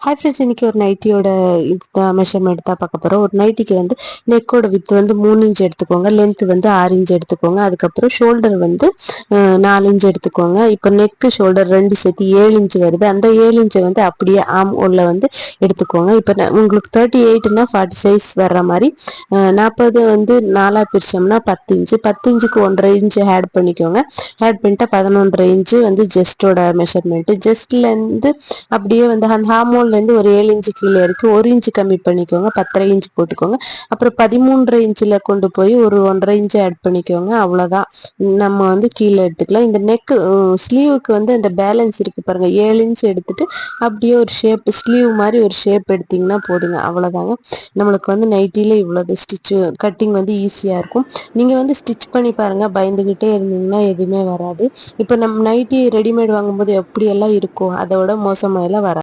Hi friends, இன்னைக்கு ஒரு நைட்டியோட இது மெஷர்மெண்ட் தான் பார்க்க போகிறோம். ஒரு நைட்டிக்கு வந்து நெக்கோட வித்து வந்து 3 இன்ச் எடுத்துக்கோங்க, லென்த் வந்து 6 இன்ச் எடுத்துக்கோங்க. அதுக்கப்புறம் ஷோல்டர் வந்து 4 இன்ச் எடுத்துக்கோங்க. இப்போ நெக்கு ஷோல்டர் 2 சேர்த்து 7 இன்ச் வருது. அந்த 7 இன்ச்சை வந்து அப்படியே ஆம் உள்ள வந்து எடுத்துக்கோங்க. இப்போ உங்களுக்கு 38னா 40 சைஸ் வர்ற மாதிரி 40 வந்து 4 பிரிச்சோம்னா 10 இன்ச்சு, 10 இன்ச்சுக்கு 1.5 இன்ச்சு ஆட் பண்ணிக்கோங்க. ஆட் பண்ணிட்டா 11.5 இன்ச்சு வந்து ஜஸ்டோட மெஷர்மெண்ட்டு. ஜஸ்ட்லேருந்து அப்படியே வந்து அந்த ஹார்மோன்லேருந்து ஒரு 7 இன்ச்சு கீழே இருக்கு, 1 இன்ச்சு கம்மி பண்ணிக்கோங்க, 10.5 இன்ச்சு போட்டுக்கோங்க. அப்புறம் 13.5 இன்ச்சில் கொண்டு போய் ஒரு 1.5 இன்ச்சு ஆட் பண்ணிக்கோங்க. அவ்வளோதான், நம்ம வந்து கீழே எடுத்துக்கலாம். இந்த நெக்கு ஸ்லீவுக்கு வந்து இந்த பேலன்ஸ் இருக்குது பாருங்கள், 7 இன்ச்சு எடுத்துட்டு அப்படியே ஒரு ஷேப் ஸ்லீவ் மாதிரி ஒரு ஷேப் எடுத்திங்கன்னா போதுங்க. அவ்வளோதாங்க, நம்மளுக்கு வந்து நைட்டியில் இவ்வளோது ஸ்டிச்சு கட்டிங் வந்து ஈஸியாக இருக்கும். நீங்கள் வந்து ஸ்டிச் பண்ணி பாருங்கள், பயந்துக்கிட்டே இருந்தீங்கன்னா எதுவுமே வராது. இப்போ நம்ம நைட்டி ரெடிமேட் வாங்கும்போது எப்படியெல்லாம் இருக்கோ அதோட மோசமாயெல்லாம் வராது.